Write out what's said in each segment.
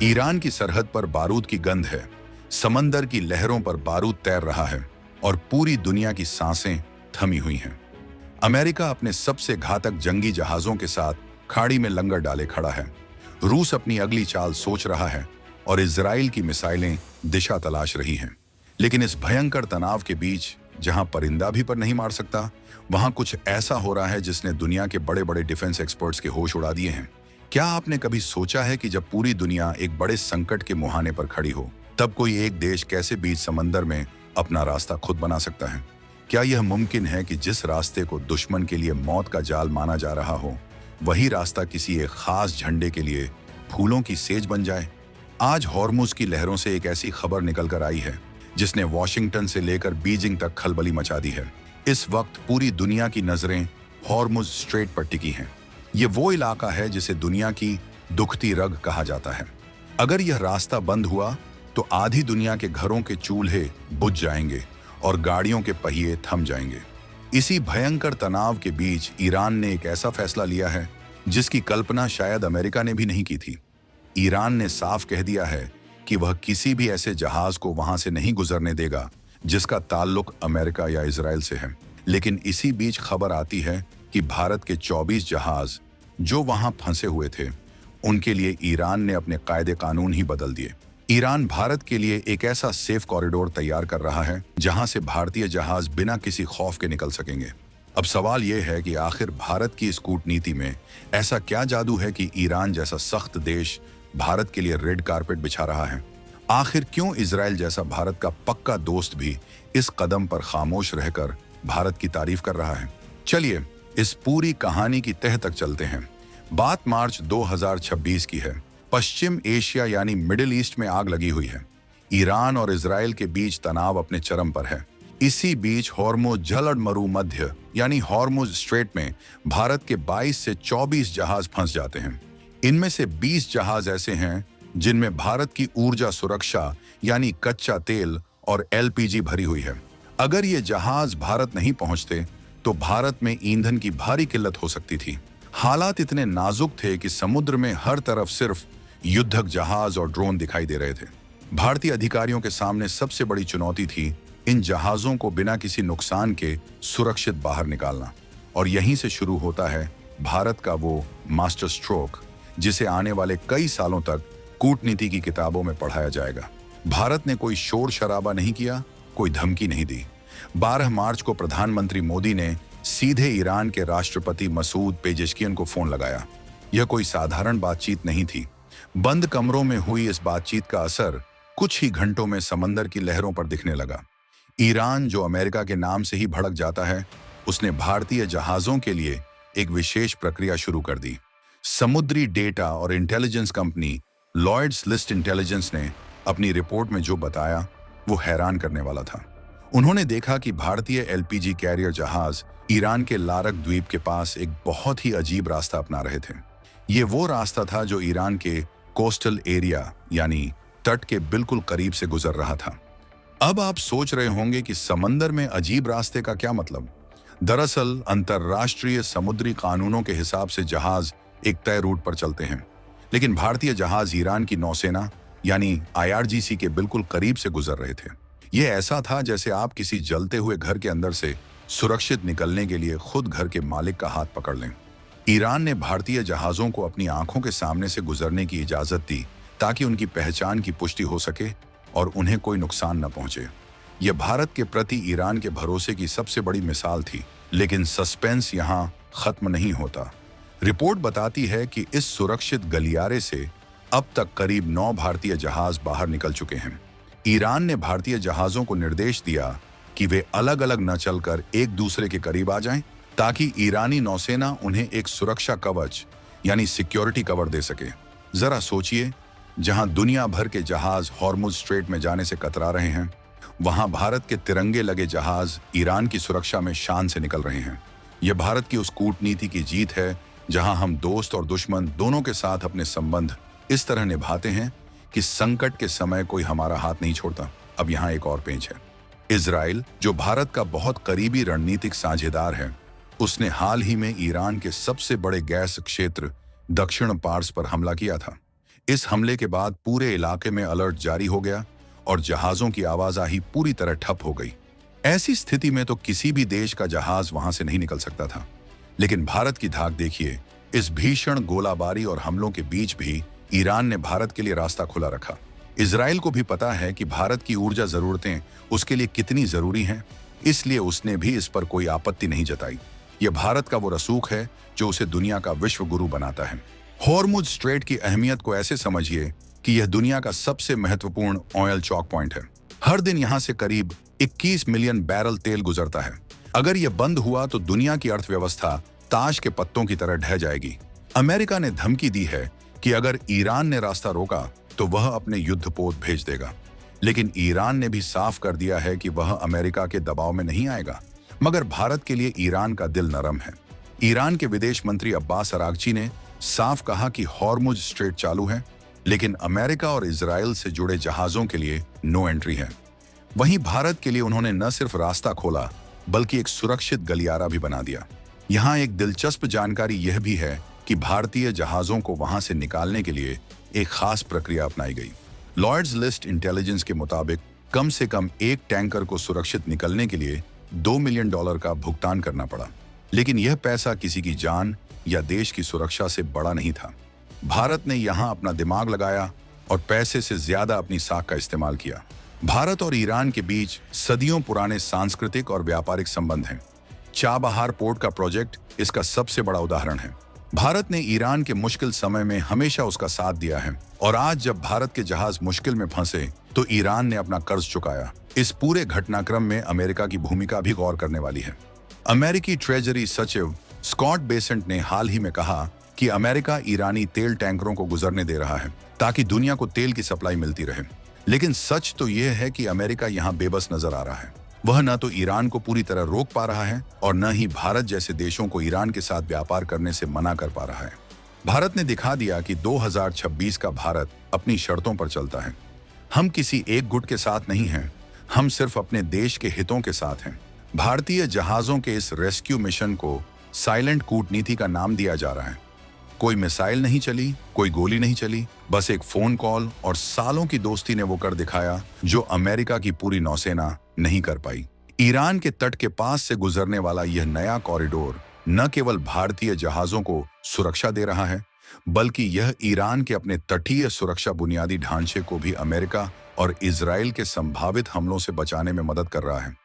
Iran की सरहद पर बारूद की गंध है, समंदर की लहरों पर बारूद तैर रहा है और पूरी दुनिया की सांसें थमी हुई हैं। अमेरिका अपने सबसे घातक जंगी जहाजों के साथ खाड़ी में लंगर डाले खड़ा है। रूस अपनी अगली चाल सोच रहा है और इजराइल की मिसाइलें दिशा तलाश रही हैं। लेकिन इस भयंकर तनाव के बीच जहां परिंदा भी पर नहीं मार सकता, वहां कुछ ऐसा हो रहा है जिसने दुनिया के बड़े बड़े डिफेंस एक्सपर्ट्स के होश उड़ा दिए हैं। क्या आपने कभी सोचा है कि जब पूरी दुनिया एक बड़े संकट के मुहाने पर खड़ी हो, तब कोई एक देश कैसे बीच समंदर में अपना रास्ता खुद बना सकता है? क्या यह मुमकिन है कि जिस रास्ते को दुश्मन के लिए मौत का जाल माना जा रहा हो, वही रास्ता किसी एक खास झंडे के लिए फूलों की सेज बन जाए? आज हॉर्मुज की लहरों से एक ऐसी खबर निकल कर आई है जिसने वॉशिंगटन से लेकर बीजिंग तक खलबली मचा दी है। इस वक्त पूरी दुनिया की नजरें हॉर्मुज स्ट्रेट पर टिकी हैं। ये वो इलाका है जिसे दुनिया की दुखती रग कहा जाता है। अगर यह रास्ता बंद हुआ तो आधी दुनिया के घरों के चूल्हे बुझ जाएंगे और गाड़ियों के पहिए थम जाएंगे। इसी भयंकर तनाव के बीच ईरान ने एक ऐसा फैसला लिया है जिसकी कल्पना शायद अमेरिका ने भी नहीं की थी। ईरान ने साफ कह दिया है कि वह किसी भी ऐसे जहाज को वहां से नहीं गुजरने देगा जिसका ताल्लुक अमेरिका या इजराइल से है। लेकिन इसी बीच खबर आती है कि भारत के 24 जहाज जो वहां फंसे हुए थे, उनके लिए ईरान ने अपने कायदे कानून ही बदल दिए। ईरान भारत के लिए एक ऐसा सेफ कॉरिडोर तैयार कर रहा है जहां से भारतीय जहाज बिना किसी खौफ के निकल सकेंगे। अब सवाल यह है कि आखिर भारत की इस कूटनीति में ऐसा क्या जादू है कि ईरान जैसा सख्त देश भारत के लिए रेड कारपेट बिछा रहा है? आखिर क्यों इजराइल जैसा भारत का पक्का दोस्त भी इस कदम पर खामोश रहकर भारत की तारीफ कर रहा है? चलिए इस पूरी कहानी की तह तक चलते हैं। बात मार्च 2026 की है। पश्चिम एशिया यानी मिडिल ईस्ट में आग लगी हुई है। ईरान और इजराइल के बीच तनाव अपने चरम पर है। इसी बीच हॉर्मुज जलड मरु मध्य यानी हॉर्मुज स्ट्रेट में भारत के 22 से 24 जहाज फंस जाते हैं। इनमें से 20 जहाज ऐसे हैं जिनमें भारत की ऊर्जा सुरक्षा यानी कच्चा तेल और एलपीजी भरी हुई है। अगर ये जहाज भारत नहीं पहुंचते तो भारत में ईंधन की भारी किल्लत हो सकती थी। हालात इतने नाजुक थे कि समुद्र में हर तरफ सिर्फ युद्धक जहाज और ड्रोन दिखाई दे रहे थे। भारतीय अधिकारियों के सामने सबसे बड़ी चुनौती थी इन जहाजों को बिना किसी नुकसान के सुरक्षित बाहर निकालना। और यहीं से शुरू होता है भारत का वो मास्टर स्ट्रोक जिसे आने वाले कई सालों तक कूटनीति की किताबों में पढ़ाया जाएगा। भारत ने कोई शोर शराबा नहीं किया, कोई धमकी नहीं दी। 12 मार्च को प्रधानमंत्री मोदी ने सीधे ईरान के राष्ट्रपति मसूद पेजेश्कियन को फोन लगाया। यह कोई साधारण बातचीत नहीं थी। बंद कमरों में हुई इस बातचीत का असर कुछ ही घंटों में समंदर की लहरों पर दिखने लगा। ईरान, जो अमेरिका के नाम से ही भड़क जाता है, उसने भारतीय जहाजों के लिए एक विशेष प्रक्रिया शुरू कर दी। समुद्री डेटा और intelligence company Lloyd's List Intelligence ने अपनी रिपोर्ट में जो बताया वो हैरान करने वाला था। उन्होंने देखा कि भारतीय एलपीजी कैरियर जहाज ईरान के लारक द्वीप के पास एक बहुत ही अजीब रास्ता अपना रहे थे। ये वो रास्ता था जो ईरान के कोस्टल एरिया यानी तट के बिल्कुल करीब से गुजर रहा था। अब आप सोच रहे होंगे कि समंदर में अजीब रास्ते का क्या मतलब? दरअसल अंतर्राष्ट्रीय समुद्री कानूनों के हिसाब से जहाज एक तय रूट पर चलते हैं, लेकिन भारतीय जहाज ईरान की नौसेना यानी आईआरजीसी के बिल्कुल करीब से गुजर रहे थे। यह ऐसा था जैसे आप किसी जलते हुए घर के अंदर से सुरक्षित निकलने के लिए खुद घर के मालिक का हाथ पकड़ लें। ईरान ने भारतीय जहाजों को अपनी आंखों के सामने से गुजरने की इजाजत दी ताकि उनकी पहचान की पुष्टि हो सके और उन्हें कोई नुकसान न पहुंचे। यह भारत के प्रति ईरान के भरोसे की सबसे बड़ी मिसाल थी। लेकिन सस्पेंस यहां खत्म नहीं होता। रिपोर्ट बताती है कि इस सुरक्षित गलियारे से अब तक करीब 9 भारतीय जहाज बाहर निकल चुके हैं। ईरान ने भारतीय जहाजों को निर्देश दिया कि वे अलग अलग न चलकर एक दूसरे के करीब आ जाएं, ताकि ईरानी नौसेना उन्हें एक सुरक्षा कवच यानी सिक्योरिटी कवर दे सके। जरा सोचिए, जहां दुनिया भर के जहाज हॉर्मुज स्ट्रेट में जाने से कतरा रहे हैं, वहां भारत के तिरंगे लगे जहाज ईरान की सुरक्षा में शान से निकल रहे हैं। यह भारत की उस कूटनीति की जीत है जहां हम दोस्त और दुश्मन दोनों के साथ अपने संबंध इस तरह निभाते हैं कि संकट के समय कोई हमारा हाथ नहीं छोड़ता। अब यहाँ एक और पेंच है। इजराइल, जो भारत का बहुत करीबी रणनीतिक साझेदार है, उसने हाल ही में ईरान के सबसे बड़े गैस क्षेत्र दक्षिण पार्स पर हमला किया था। इस हमले के बाद पूरे इलाके में अलर्ट जारी हो गया और जहाजों की आवाजाही पूरी तरह ठप हो गई। ऐसी स्थिति में तो किसी भी देश का जहाज वहां से नहीं निकल सकता था। लेकिन भारत की धाक देखिए, इस भीषण गोलाबारी और हमलों के बीच भी ईरान ने भारत के लिए रास्ता खुला रखा। इजराइल को भी पता है कि भारत की ऊर्जा जरूरतें उसके लिए कितनी जरूरी हैं, इसलिए उसने भी इस पर कोई आपत्ति नहीं जताई। यह भारत का वो रसूख है जो उसे दुनिया का विश्व गुरु बनाता है। हॉर्मुज स्ट्रेट की अहमियत को ऐसे समझिए कि यह दुनिया का सबसे महत्वपूर्ण ऑयल चौक पॉइंट है। हर दिन यहां से करीब 21 मिलियन बैरल तेल गुजरता है। अगर यह बंद हुआ तो दुनिया की अर्थव्यवस्था ताश के पत्तों की तरह ढह जाएगी। अमेरिका ने धमकी दी है कि अगर ईरान ने रास्ता रोका तो वह अपने युद्धपोत भेज देगा। लेकिन ईरान ने भी साफ कर दिया है कि वह अमेरिका के दबाव में नहीं आएगा। मगर भारत के लिए ईरान का दिल नरम है। ईरान के विदेश मंत्री अब्बास अरागची ने साफ कहा कि हॉर्मुज स्ट्रेट चालू है, लेकिन अमेरिका और इजराइल से जुड़े जहाजों के लिए नो एंट्री है। वहीं भारत के लिए उन्होंने न सिर्फ रास्ता खोला बल्कि एक सुरक्षित गलियारा भी बना दिया। यहाँ एक दिलचस्प जानकारी यह भी है कि भारतीय जहाजों को वहां से निकालने के लिए एक खास प्रक्रिया अपनाई गई। लॉयड्स लिस्ट इंटेलिजेंस के मुताबिक कम से कम एक टैंकर को सुरक्षित निकलने के लिए $2 मिलियन का भुगतान करना पड़ा। लेकिन यह पैसा किसी की जान या देश की सुरक्षा से बड़ा नहीं था। भारत ने यहां अपना दिमाग लगाया और पैसे से ज्यादा अपनी साख का इस्तेमाल किया। भारत और ईरान के बीच सदियों पुराने सांस्कृतिक और व्यापारिक संबंध हैं। चाबहार पोर्ट का प्रोजेक्ट इसका सबसे बड़ा उदाहरण है। भारत ने ईरान के मुश्किल समय में हमेशा उसका साथ दिया है और आज जब भारत के जहाज मुश्किल में फंसे तो ईरान ने अपना कर्ज चुकाया। इस पूरे घटनाक्रम में अमेरिका की भूमिका भी गौर करने वाली है। अमेरिकी ट्रेजरी सचिव स्कॉट बेसेंट ने हाल ही में कहा कि अमेरिका ईरानी तेल टैंकरों को गुजरने दे रहा है ताकि दुनिया को तेल की सप्लाई मिलती रहे। लेकिन सच तो यह है कि अमेरिका यहां बेबस नजर आ रहा है। वह न तो ईरान को पूरी तरह रोक पा रहा है और न ही भारत जैसे देशों को ईरान के साथ व्यापार करने से मना कर पा रहा है। भारत ने दिखा दिया कि 2026 का भारत अपनी शर्तों पर चलता है। हम किसी एक गुट के साथ नहीं हैं, हम सिर्फ अपने देश के हितों के साथ हैं। भारतीय जहाजों के इस रेस्क्यू मिशन को साइलेंट कूटनीति का नाम दिया जा रहा है। कोई मिसाइल नहीं चली, कोई गोली नहीं चली, बस एक फोन कॉल और सालों की दोस्ती ने वो कर दिखाया जो अमेरिका की पूरी नौसेना नहीं कर पाई। ईरान के तट के पास से गुजरने वाला यह नया कॉरिडोर न केवल भारतीय जहाजों को सुरक्षा दे रहा है, बल्कि यह ईरान के अपने तटीय सुरक्षा बुनियादी ढांचे को भी अमेरिका और इजराइल के संभावित हमलों से बचाने में मदद कर रहा है।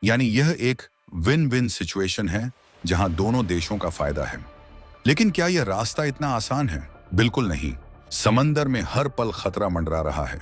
यानी यह एक विन विन सिचुएशन है जहां दोनों देशों का फायदा है। लेकिन क्या यह रास्ता इतना आसान है? बिल्कुल नहीं। समंदर में हर पल खतरा मंडरा रहा है।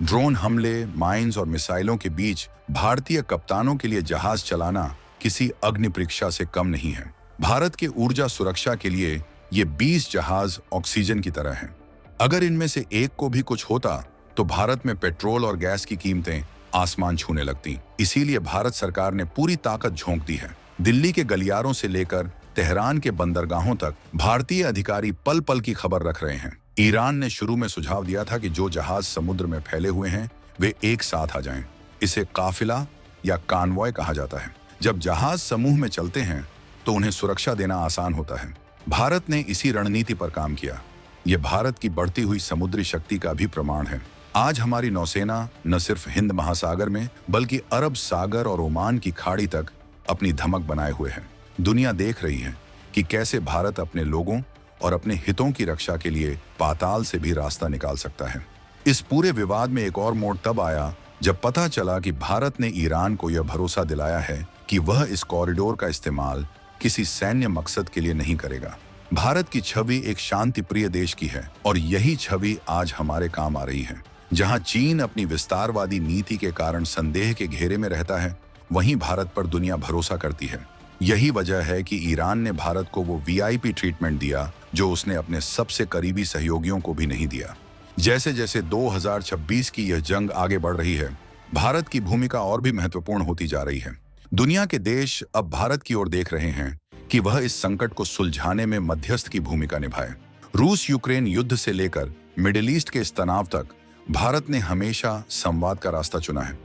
ड्रोन हमले, माइंस और मिसाइलों के बीच भारतीय कप्तानों के लिए जहाज चलाना किसी अग्नि परीक्षा से कम नहीं है। भारत के ऊर्जा सुरक्षा के लिए ये 20 जहाज ऑक्सीजन की तरह हैं। अगर इनमें से एक को भी कुछ होता तो भारत में पेट्रोल और गैस की कीमतें आसमान छूने लगती। इसीलिए भारत सरकार ने पूरी ताकत झोंक दी है। दिल्ली के गलियारों से लेकर तेहरान के बंदरगाहों तक भारतीय अधिकारी पल पल की खबर रख रहे हैं। ईरान ने शुरू में सुझाव दिया था कि जो जहाज समुद्र में फैले हुए हैं वे एक साथ आ जाएं। इसे काफिला या कानवॉय कहा जाता है। जब जहाज समूह में चलते हैं तो उन्हें सुरक्षा देना आसान होता है। भारत ने इसी रणनीति पर काम किया। यह भारत की बढ़ती हुई समुद्री शक्ति का भी प्रमाण है। आज हमारी नौसेना न सिर्फ हिंद महासागर में बल्कि अरब सागर और ओमान की खाड़ी तक अपनी धमक बनाए हुए है। दुनिया देख रही है कि कैसे भारत अपने लोगों और अपने हितों की रक्षा के लिए पाताल से भी रास्ता निकाल सकता है। इस पूरे विवाद में एक और मोड़ तब आया जब पता चला कि भारत ने ईरान को यह भरोसा दिलाया है कि वह इस कॉरिडोर का इस्तेमाल किसी सैन्य मकसद के लिए नहीं करेगा। भारत की छवि एक शांति प्रिय देश की है और यही छवि आज हमारे काम आ रही है। जहां चीन अपनी विस्तारवादी नीति के कारण संदेह के घेरे में रहता है, वहीं भारत पर दुनिया भरोसा करती है। यही वजह है कि ईरान ने भारत को वो वीआईपी ट्रीटमेंट दिया जो उसने अपने सबसे करीबी सहयोगियों को भी नहीं दिया। जैसे जैसे 2026 की यह जंग आगे बढ़ रही है, भारत की भूमिका और भी महत्वपूर्ण होती जा रही है। दुनिया के देश अब भारत की ओर देख रहे हैं कि वह इस संकट को सुलझाने में मध्यस्थ की भूमिका निभाए। रूस यूक्रेन युद्ध से लेकर मिडिल ईस्ट के इस तनाव तक भारत ने हमेशा संवाद का रास्ता चुना है।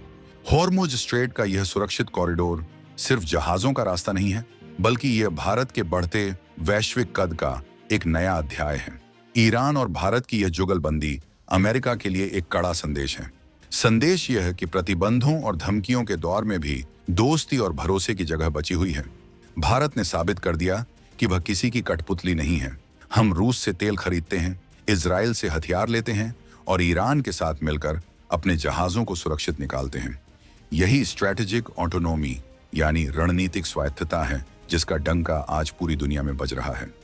हॉर्मुज स्ट्रेट का यह सुरक्षित कॉरिडोर सिर्फ जहाजों का रास्ता नहीं है, बल्कि यह भारत के बढ़ते वैश्विक कद का एक नया अध्याय है। ईरान और भारत की यह जुगलबंदी अमेरिका के लिए एक कड़ा संदेश है। संदेश यह है कि प्रतिबंधों और धमकियों के दौर में भी दोस्ती और भरोसे की जगह बची हुई है। भारत ने साबित कर दिया कि वह किसी की कठपुतली नहीं है। हम रूस से तेल खरीदते हैं, इजराइल से हथियार लेते हैं और ईरान के साथ मिलकर अपने जहाजों को सुरक्षित निकालते हैं। यही स्ट्रैटेजिक ऑटोनोमी यानी रणनीतिक स्वायत्तता है जिसका डंका आज पूरी दुनिया में बज रहा है।